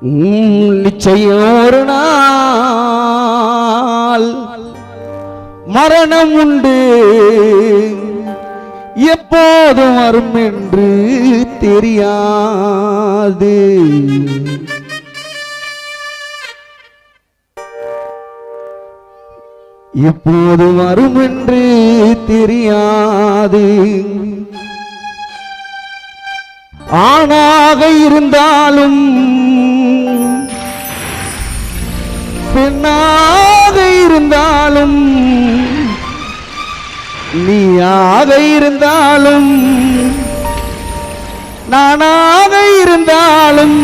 நிச்சயம் ஒரு நாள் மரணம் உண்டு, எப்போதும் வரும் என்று தெரியாது. எப்போது வரும் என்று தெரியாது. ஆணாக இருந்தாலும் பெண்ணாக இருந்தாலும் நீயாக இருந்தாலும் நானாக இருந்தாலும்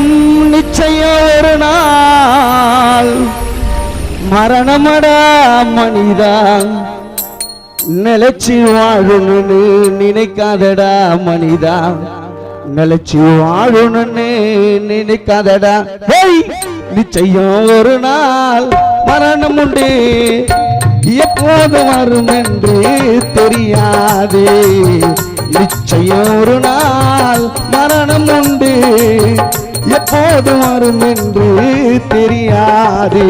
நிச்சயம் ஒரு நாள் மரணமடா மனிதா. நிலைச்சு வாழணும்னு நினைக்காதடா மனிதா, நிலைச்சு வாழணும்னு நினைக்காதடா. நிச்சயம் ஒரு நாள் மரணம் உண்டு, எப்போது வரும் என்று தெரியாது. நிச்சயம் ஒரு நாள் மரணம் உண்டு, எப்போது வரும் என்று தெரியாது.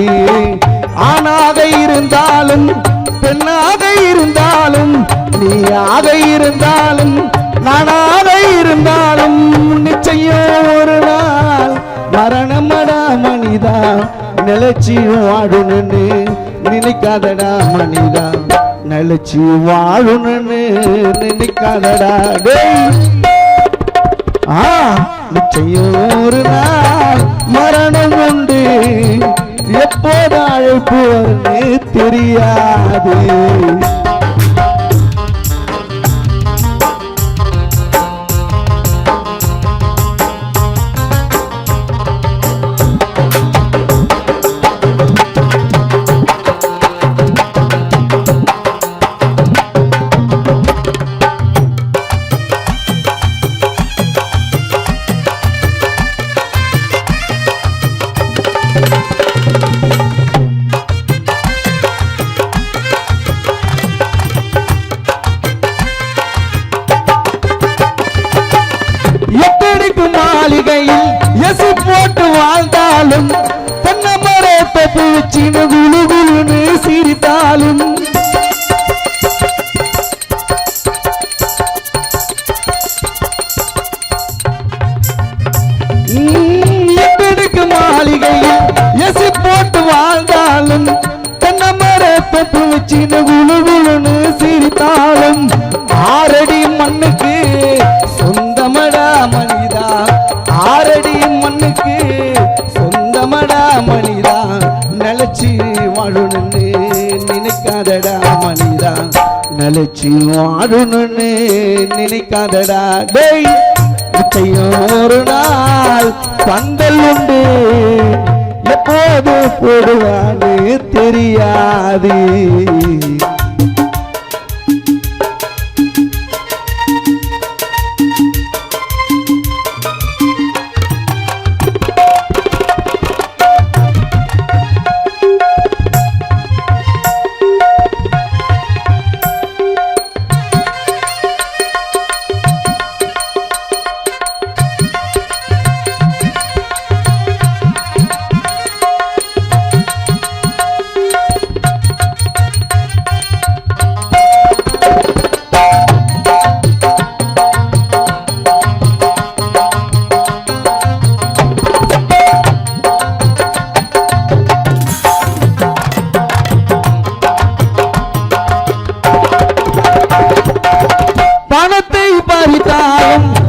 ஆணாக இருந்தாலும் பெண்ணாக இருந்தாலும் நீயாக இருந்தாலும் நானாக இருந்தாலும் நிச்சயம் ஒரு நாள் மரணமடா மனிதா. நிலைச்சி வாழணும்னு நினைக்காதடா மனிதா, நிலைச்சி வாழணும்னு நினைக்காதடா. நிச்சயம் ஒரு நாள் மரணம் உண்டு, எப்போது அழைப்பு வரும்னு தெரியாது. மாளிகையில் எசு போட்டு வாழ்ந்தாலும் தென்னை மரத்தை பூச்சின்னு குழு குழுன்னு சிரித்தாலும் எத்தனைக்கு மாளிகையில் எசு போட்டு வாழ்ந்தாலும் தென்னை மரத்தை பூச்சின்னு குழு குழுன்னு சிரித்தாலும் ஆறடி மண்ணுக்கு சொந்தமடா மனிதா, ஆறடி மண்ணுக்கு சொந்தமடா மனிதா. நிலைச்சி வாழணும்னு நினைக்காதடா மனிதா, நிலைச்சி வாழணும்னு நினைக்காதடா. நிச்சயம் ஒரு நாள் பந்தல் உண்டு, எப்போது போடுவான்னு தெரியாது.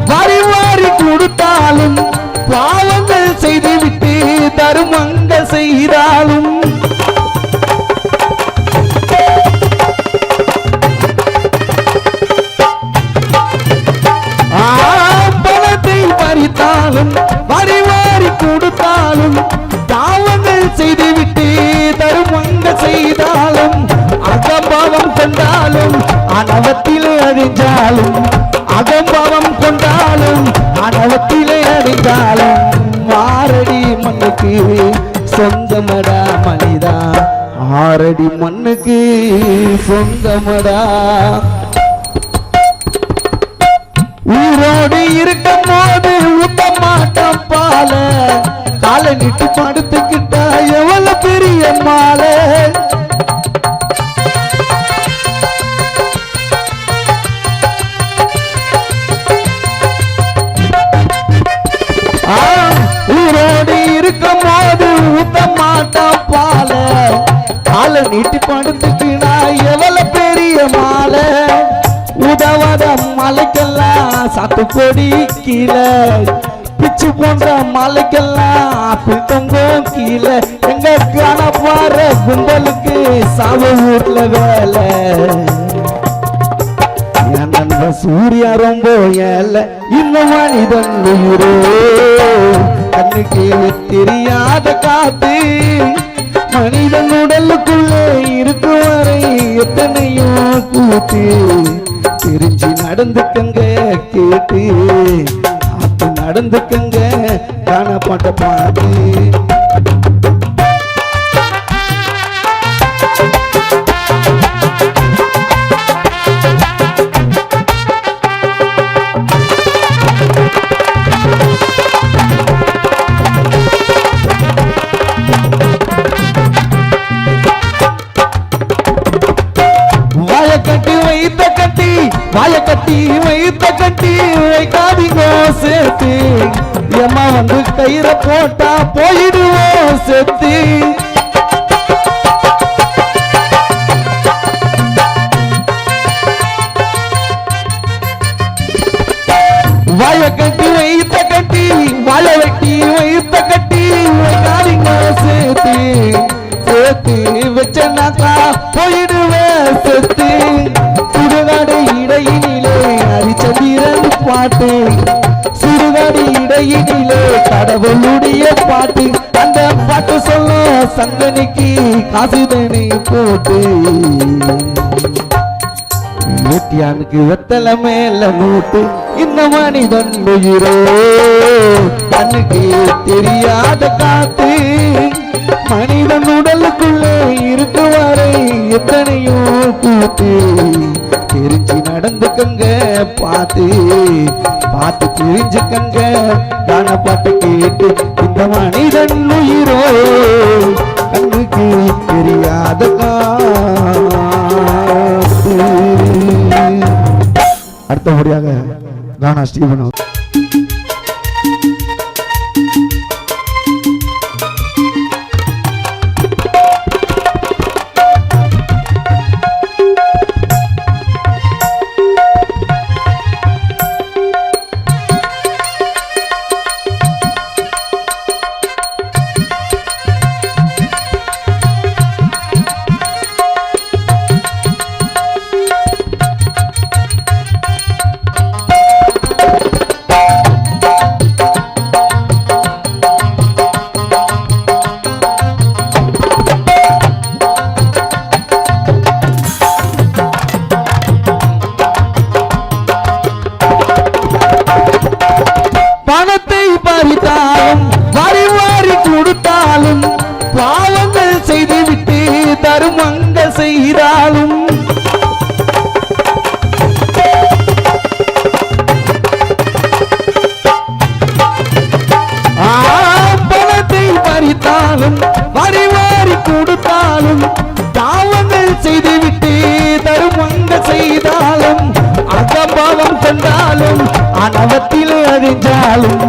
வாரி வாரி கொடுத்தாலும் பாவங்கள் செய்துவிட்டு தருமங்கள் செய்தாலும் பணத்தை பறித்தாலும் வாரி வாரி கொடுத்தாலும் பாவங்கள் செய்துவிட்டு தருமங்கள் செய்தாலும் அகம்பாவம் கொண்டாலும் அனவத்திலே அழிஞ்சாலும் அகம்பாவம் கொண்டாலும் அனவத்திலே அழிந்தாலும் ஆறடி மண்ணுக்கு சொந்தமடா மனிதா, ஆறடி மண்ணுக்கு சொந்தமடா. உயிரோடு இருக்கும் போது ஊட்ட மாட்டான் பால, காலை நீட்டு படுத்துக்கிட்டா எவ்வளவு பெரிய மாலை ஊரோடு இருக்கும் போது ஊத்த மாட்டான் பால காலை நீட்டி படுத்துக்கினா எவ்வளவு பெரிய மாலை உதவாத மலைக்கெல்லாம் சாத்து கொடி கீழே பிச்சு போன்ற மலைக்கெல்லாம் ஆப்பிள் தொங்கும் கீழே எங்க காண பாரு கும்பலுக்கு சாவு ஊர்ல வேலை என் நண்பன் சூர்யா ரொம்ப ஏல இன்னும் மனிதன் உயிரோ கண்ணுக்கு தெரியாத காத்து மனிதன் உடலுக்குள்ளே இருக்கும் வரை எத்தனையோ கூத்து தெரிஞ்சு நடந்துக்கங்க கேட்டு பார்த்து நடந்துக்கங்க காணப்பட்ட பாட்டு வாய கட்டி வைத்த கட்டி வைக்காதீங்க சேர்த்து எம்மா வந்து கயிற போட்டா போயிடுவோம் செத்து வாய கட்டி வைத்த கட்டி வாய வெட்டி வைத்த கட்டி வைக்காதீங்க சேர்த்து சேர்த்து வச்சனாக்கா போயிடுவேன் செத்து சுடுகாடு இடையினிலே ஹரிச்சந்திரன் பாட்டு சுடுகாடு இடையினிலே கடவுளுடைய பாட்டு அந்த பாட்டு சொல்ல சங்கனிக்கு காசுதனை போட்டு வெட்டியானுக்கு வெத்தலை மேல மூட்டு இந்த மனிதன் உயிரோ கண்ணுக்கு தெரியாத காத்து மனிதன் உடலுக்குள்ளே இருக்கு வரை எத்தனையோ கூத்து தெரிஞ்சு நடந்துக்கங்க பார்த்து பார்த்து தெரிஞ்சுக்கங்க காண பாட்டு கேட்டு இந்த மனிதன் உயிரோ கண்ணுக்கு தெரியாத காத்து அடுத்தபடியாக கானா ஸ்டீவன் வாரி வாரி கொடுத்தாலும் பாவங்கள் செய்துவிட்டு தருமங்கள் செய்தாலும் பணத்தை பறித்தாலும் வாரி வாரி கொடுத்தாலும் பாவங்கள் செய்துவிட்டு தருமங்கள் செய்தாலும் அகம்பாவம் கொண்டாலும் அனவத்தில் அழிஞ்சாலும்